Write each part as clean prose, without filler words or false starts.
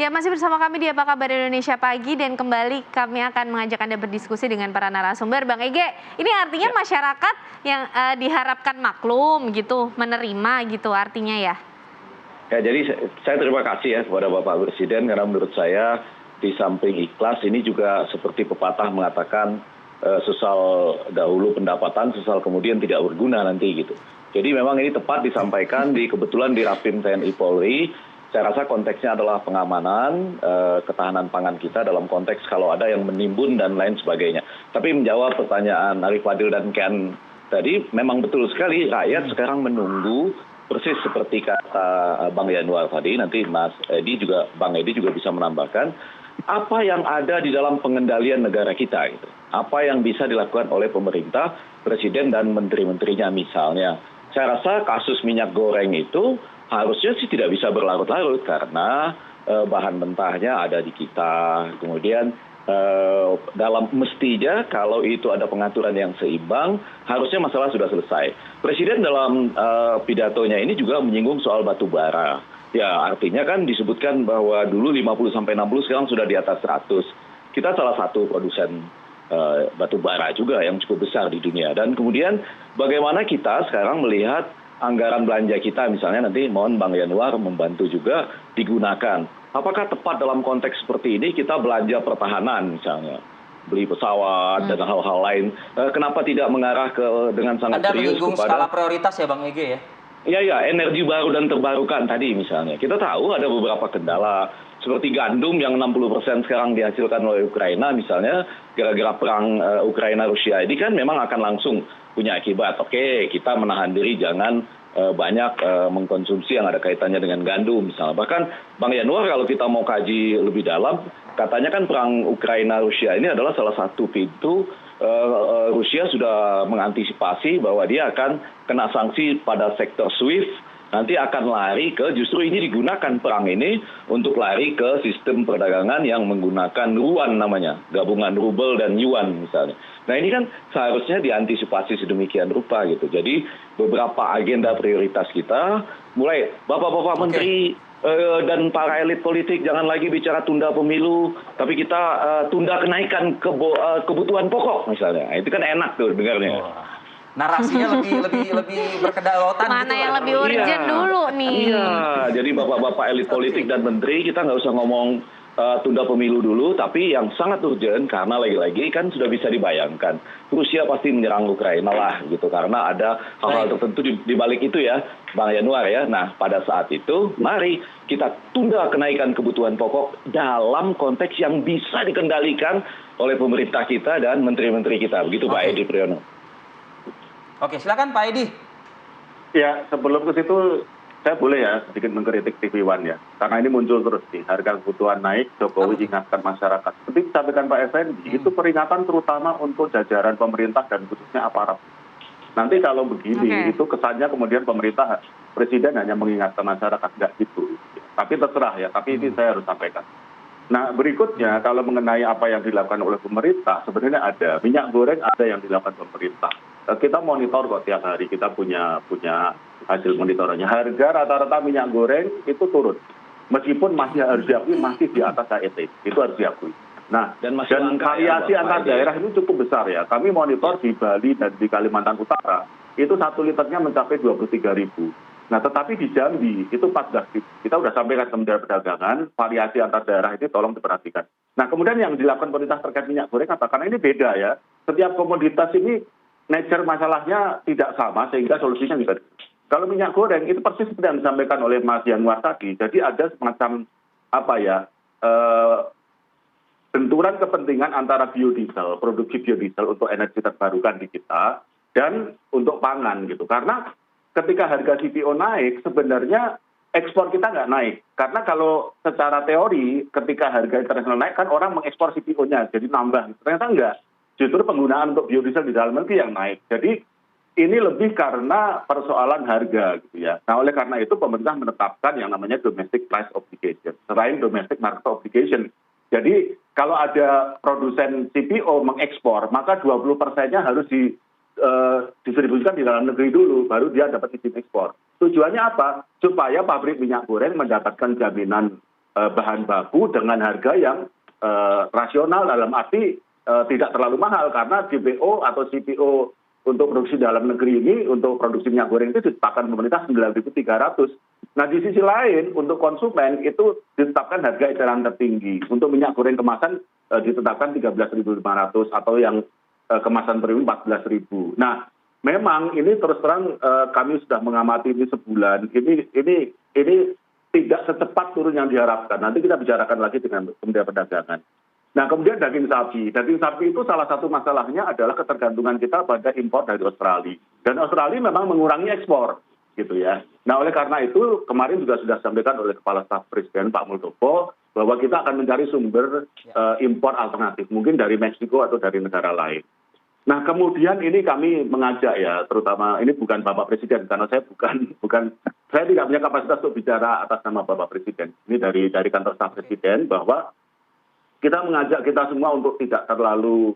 Ya, masih bersama kami di Apa Kabar Indonesia Pagi dan kembali kami akan mengajak Anda berdiskusi dengan para narasumber. Bang Ege, ini artinya masyarakat yang diharapkan maklum gitu, menerima gitu artinya ya? Ya, jadi saya terima kasih ya kepada Bapak Presiden karena menurut saya di samping ikhlas ini juga seperti pepatah mengatakan sesal dahulu pendapatan, sesal kemudian tidak berguna nanti gitu. Jadi memang ini tepat disampaikan kebetulan di Rapim TNI Polri. Saya rasa konteksnya adalah pengamanan, ketahanan pangan kita dalam konteks kalau ada yang menimbun dan lain sebagainya. Tapi menjawab pertanyaan Arif Fadil dan Ken tadi, memang betul sekali rakyat sekarang menunggu persis seperti kata Bang Yanuar tadi, nanti Bang Edi juga bisa menambahkan, apa yang ada di dalam pengendalian negara kita gitu. Apa yang bisa dilakukan oleh pemerintah, presiden dan menteri-menterinya misalnya. Saya rasa kasus minyak goreng itu harusnya sih tidak bisa berlarut-larut karena bahan mentahnya ada di kita. Kemudian dalam mestinya kalau itu ada pengaturan yang seimbang, harusnya masalah sudah selesai. Presiden dalam pidatonya ini juga menyinggung soal batu bara. Ya, artinya kan disebutkan bahwa dulu 50-60, sekarang sudah di atas 100. Kita salah satu produsen batu bara juga yang cukup besar di dunia. Dan kemudian bagaimana kita sekarang melihat anggaran belanja kita, misalnya nanti mohon Bang Yanuar membantu juga digunakan. Apakah tepat dalam konteks seperti ini kita belanja pertahanan misalnya, beli pesawat dan hal-hal lain? Kenapa tidak mengarah dengan sangat Anda serius menyinggung skala prioritas ya Bang Ege ya? Ya, energi baru dan terbarukan tadi misalnya. Kita tahu ada beberapa kendala, seperti gandum yang 60% sekarang dihasilkan oleh Ukraina misalnya, gara-gara perang Ukraina-Rusia ini kan memang akan langsung punya akibat. Oke, kita menahan diri jangan banyak mengkonsumsi yang ada kaitannya dengan gandum misalnya. Bahkan Bang Yanuar kalau kita mau kaji lebih dalam, katanya kan perang Ukraina-Rusia ini adalah salah satu pintu Rusia sudah mengantisipasi bahwa dia akan kena sanksi pada sektor SWIFT, nanti akan lari ke, justru ini digunakan perang ini untuk lari ke sistem perdagangan yang menggunakan yuan namanya, gabungan rubel dan yuan misalnya. Nah ini kan seharusnya diantisipasi sedemikian rupa gitu. Jadi beberapa agenda prioritas kita, mulai Bapak-Bapak Menteri dan para elit politik jangan lagi bicara tunda pemilu, tapi kita tunda kenaikan kebutuhan pokok misalnya. Nah, itu kan enak tuh dengarnya. Narasinya lebih berkedaulatan. Mana yang lebih urgent dulu nih? Iya, jadi bapak-bapak elit politik dan menteri kita nggak usah ngomong tunda pemilu dulu, tapi yang sangat urgent karena lagi-lagi kan sudah bisa dibayangkan Rusia pasti menyerang Ukraina lah gitu karena ada hal-hal tertentu di balik itu ya Bang Yanuar ya. Nah pada saat itu mari kita tunda kenaikan kebutuhan pokok dalam konteks yang bisa dikendalikan oleh pemerintah kita dan menteri-menteri kita, begitu Pak Edi Priyono. Oke, silakan Pak Edi. Ya, sebelum ke situ saya boleh ya sedikit mengkritik TV One ya. Karena ini muncul terus nih, harga kebutuhan naik, Jokowi ingatkan masyarakat. Seperti disampaikan Pak Effendi, itu peringatan terutama untuk jajaran pemerintah dan khususnya aparat. Nanti kalau begini, itu kesannya kemudian pemerintah, presiden hanya mengingatkan masyarakat, enggak gitu. Tapi terserah ya, tapi ini saya harus sampaikan. Nah berikutnya kalau mengenai apa yang dilakukan oleh pemerintah, sebenarnya ada. Minyak goreng ada yang dilakukan pemerintah. Kita monitor kok tiap hari, kita punya hasil monitorannya. Harga rata-rata minyak goreng itu turun. Meskipun masih harus diakui masih di atas HET. Itu harus diakui. Nah, dan variasi antar daerah ini cukup besar ya. Kami monitor di Bali dan di Kalimantan Utara, itu 1 liternya mencapai 23.000. Nah, tetapi di Jambi itu 14.000. Kita sudah sampaikan ke Kementerian Perdagangan, variasi antar daerah ini tolong diperhatikan. Nah, kemudian yang dilakukan pemerintah terkait minyak goreng apa? Karena ini beda ya. Setiap komoditas ini nature masalahnya tidak sama sehingga solusinya juga. Kalau minyak goreng itu persis seperti yang disampaikan oleh Mas Yanuar tadi. Jadi ada semacam benturan kepentingan antara biodiesel, produksi biodiesel untuk energi terbarukan di kita dan untuk pangan gitu. Karena ketika harga CPO naik sebenarnya ekspor kita nggak naik. Karena kalau secara teori ketika harga internasional naik kan orang mengekspor CPO-nya jadi nambah. Ternyata enggak. Justru penggunaan untuk biodiesel di dalam negeri yang naik. Jadi ini lebih karena persoalan harga gitu ya. Nah oleh karena itu pemerintah menetapkan yang namanya domestic price obligation, selain domestic market obligation. Jadi kalau ada produsen CPO mengekspor, maka 20%-nya harus didistribusikan di dalam negeri dulu, baru dia dapat izin ekspor. Tujuannya apa? Supaya pabrik minyak goreng mendapatkan jaminan bahan baku dengan harga yang rasional, dalam arti tidak terlalu mahal, karena DPO atau CPO untuk produksi dalam negeri ini, untuk produksi minyak goreng itu ditetapkan pemerintah 9.300. Nah, di sisi lain untuk konsumen itu ditetapkan harga eceran tertinggi. Untuk minyak goreng kemasan ditetapkan 13.500 atau yang kemasan premium 14.000. Nah, memang ini terus terang kami sudah mengamati ini sebulan. Ini tidak secepat turun yang diharapkan. Nanti kita bicarakan lagi dengan Kementerian Perdagangan. Nah, kemudian daging sapi. Daging sapi itu salah satu masalahnya adalah ketergantungan kita pada impor dari Australia. Dan Australia memang mengurangi ekspor, gitu ya. Nah, oleh karena itu kemarin juga sudah disampaikan oleh Kepala Staf Presiden Pak Muldoko bahwa kita akan mencari sumber impor alternatif, mungkin dari Meksiko atau dari negara lain. Nah, kemudian ini kami mengajak ya, terutama ini bukan Bapak Presiden, karena saya saya tidak punya kapasitas untuk bicara atas nama Bapak Presiden. Ini dari kantor Staf Presiden, bahwa kita mengajak kita semua untuk tidak terlalu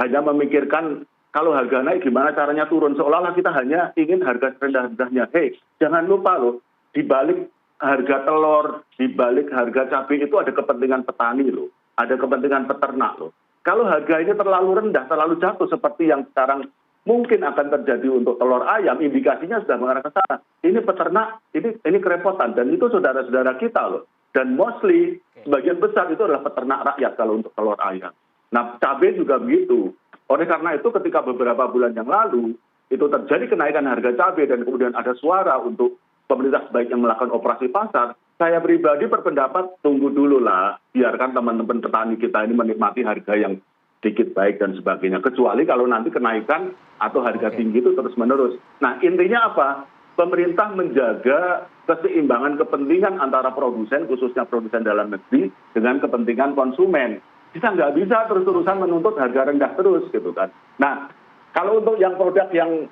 hanya memikirkan kalau harga naik gimana caranya turun, seolah-olah kita hanya ingin harga rendah-rendahnya. Hei, jangan lupa loh, di balik harga telur, di balik harga cabai itu ada kepentingan petani loh, ada kepentingan peternak loh. Kalau harga ini terlalu rendah, terlalu jatuh seperti yang sekarang mungkin akan terjadi untuk telur ayam, indikasinya sudah mengarah ke sana. Ini peternak, ini kerepotan, dan itu saudara-saudara kita loh. Dan mostly sebagian besar itu adalah peternak rakyat kalau untuk telur ayam. Nah, cabai juga begitu. Oleh karena itu ketika beberapa bulan yang lalu itu terjadi kenaikan harga cabai dan kemudian ada suara untuk pemerintah sebaiknya melakukan operasi pasar, saya pribadi berpendapat tunggu dulu lah, biarkan teman-teman petani kita ini menikmati harga yang sedikit baik dan sebagainya. Kecuali kalau nanti kenaikan atau harga tinggi itu terus-menerus. Nah, intinya apa? Pemerintah menjaga keseimbangan kepentingan antara produsen, khususnya produsen dalam negeri, dengan kepentingan konsumen. Kita nggak bisa terus-terusan menuntut harga rendah terus, gitu kan. Nah, kalau untuk yang produk yang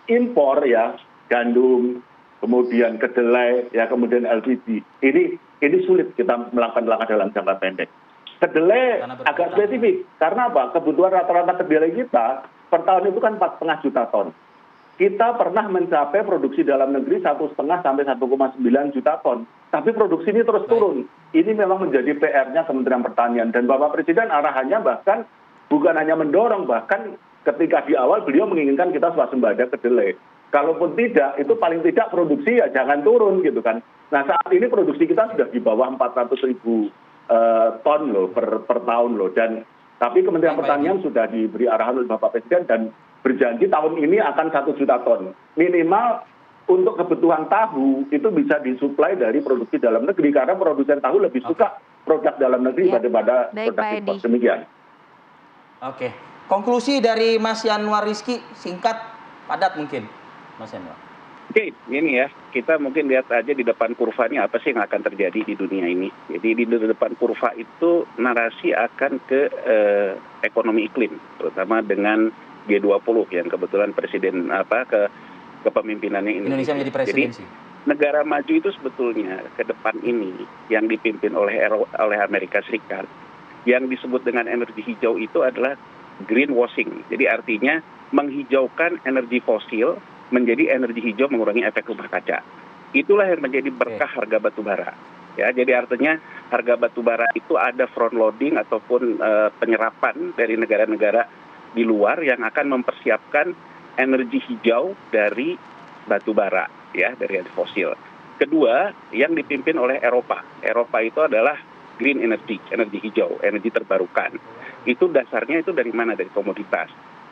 impor ya, gandum, kemudian kedelai, ya kemudian LPG, ini sulit kita melakukan langkah dalam jangka pendek. Kedelai agak spesifik, karena apa? Kebutuhan rata-rata kedelai kita per tahun itu kan 4,5 juta ton. Kita pernah mencapai produksi dalam negeri 1,5 sampai 1,9 juta ton. Tapi produksi ini terus turun. Ini memang menjadi PR-nya Kementerian Pertanian. Dan Bapak Presiden arahannya bahkan bukan hanya mendorong, bahkan ketika di awal beliau menginginkan kita swasembada kedelai. Kalaupun tidak, itu paling tidak produksi ya jangan turun gitu kan. Nah, saat ini produksi kita sudah di bawah 400.000 ton loh per tahun loh. Dan tapi Kementerian Pertanian sudah diberi arahan oleh Bapak Presiden dan berjanji tahun ini akan 1 juta ton. Minimal untuk kebutuhan tahu itu bisa disuplai dari produksi dalam negeri, karena produsen tahu lebih suka produk dalam negeri daripada produk impor. Demikian. Oke. Konklusi dari Mas Yanuar Rizky, singkat, padat mungkin, Mas Yanuar. Oke, ini ya, kita mungkin lihat aja di depan kurvanya apa sih yang akan terjadi di dunia ini. Jadi di depan kurva itu narasi akan ke ekonomi iklim, terutama dengan G20 yang kebetulan presiden kepemimpinannya Indonesia menjadi presidensi. Jadi negara maju itu sebetulnya ke depan ini yang dipimpin oleh Amerika Serikat, yang disebut dengan energi hijau itu adalah greenwashing. Jadi artinya menghijaukan energi fosil menjadi energi hijau, mengurangi efek rumah kaca. Itulah yang menjadi berkah harga batu bara. Ya, jadi artinya harga batu bara itu ada front loading ataupun penyerapan dari negara-negara di luar yang akan mempersiapkan energi hijau dari batu bara, ya, dari energi fosil. Kedua, yang dipimpin oleh Eropa. Eropa itu adalah green energy, energi hijau, energi terbarukan. Itu dasarnya itu dari mana? Dari komoditas.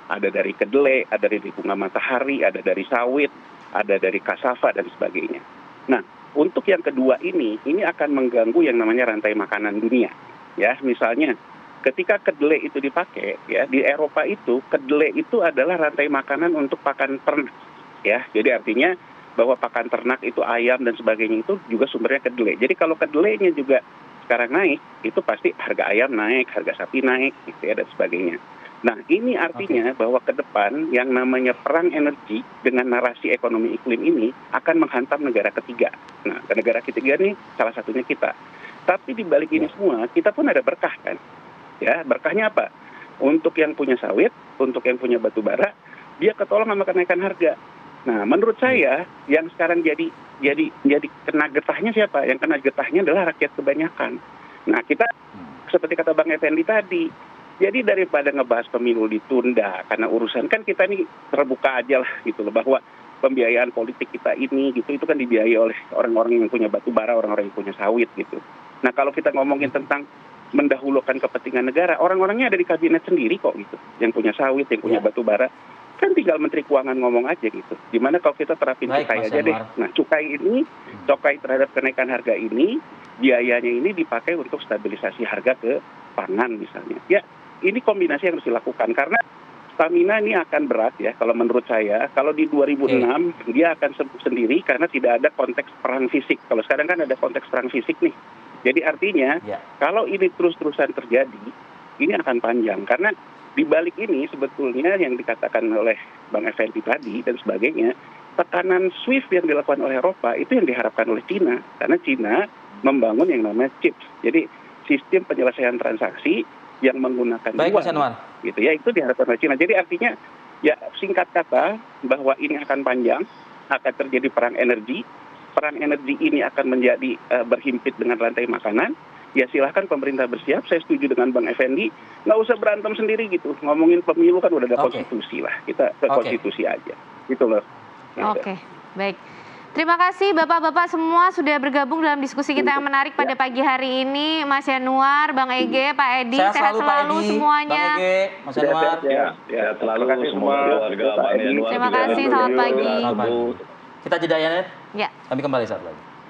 Ada dari kedelai, ada dari bunga matahari, ada dari sawit, ada dari kasava dan sebagainya. Nah, untuk yang kedua ini akan mengganggu yang namanya rantai makanan dunia. Ya, misalnya ketika kedelai itu dipakai, ya, di Eropa itu kedelai itu adalah rantai makanan untuk pakan ternak, ya. Jadi artinya bahwa pakan ternak itu ayam dan sebagainya itu juga sumbernya kedelai. Jadi kalau kedelainya juga sekarang naik, itu pasti harga ayam naik, harga sapi naik, gitu ya, dan sebagainya. Nah, ini artinya bahwa ke depan yang namanya perang energi dengan narasi ekonomi iklim ini akan menghantam negara ketiga. Nah, negara ketiga ini salah satunya kita. Tapi di balik ini semua, kita pun ada berkah kan. Ya, berkahnya apa? Untuk yang punya sawit, untuk yang punya batu bara, dia ketolong sama kenaikan harga. Nah, menurut saya yang sekarang jadi kena getahnya siapa? Yang kena getahnya adalah rakyat kebanyakan. Nah, kita seperti kata Bang Effendi tadi, jadi daripada ngebahas pemilu ditunda karena urusan kan kita ini terbuka aja lah gitu loh, bahwa pembiayaan politik kita ini gitu itu kan dibiayai oleh orang-orang yang punya batu bara, orang-orang yang punya sawit gitu. Nah, kalau kita ngomongin tentang mendahulukan kepentingan negara, orang-orangnya ada di kabinet sendiri kok gitu, yang punya sawit, yang punya batu bara. Kan tinggal Menteri Keuangan ngomong aja gitu. Gimana kalau kita terapin cukai aja deh. Nah, cukai terhadap kenaikan harga ini, biayanya ini dipakai untuk stabilisasi harga ke pangan misalnya. Ya, ini kombinasi yang harus dilakukan karena stamina ini akan berat ya kalau menurut saya. Kalau di 2006 dia akan sembuh sendiri karena tidak ada konteks perang fisik. Kalau sekarang kan ada konteks perang fisik nih. Jadi artinya kalau ini terus-terusan terjadi, ini akan panjang karena di balik ini sebetulnya yang dikatakan oleh Bang Effendi tadi dan sebagainya, tekanan SWIFT yang dilakukan oleh Eropa itu yang diharapkan oleh Cina. Karena Cina membangun yang namanya CHIPS. Jadi sistem penyelesaian transaksi yang menggunakan uang. Gitu ya, itu diharapkan oleh Cina. Jadi artinya ya singkat kata bahwa ini akan panjang, akan terjadi perang energi. Perang energi ini akan menjadi berhimpit dengan rantai makanan. Ya silahkan pemerintah bersiap, saya setuju dengan Bang Effendi, nggak usah berantem sendiri gitu, ngomongin pemilu kan udah ada konstitusi lah, kita ke konstitusi aja, gitu loh. Oke, baik. Terima kasih Bapak-Bapak semua sudah bergabung dalam diskusi kita yang menarik pada pagi hari ini, Mas Yanuar, Bang Ege, Pak Edi, sehat selalu semuanya. Bang Ege, Mas Yanuar. Sehat selalu semua keluarga Bang Yanuar. Terima kasih, selamat pagi. Kita jeda ya, Net? Ya. Kami kembali saat lagi.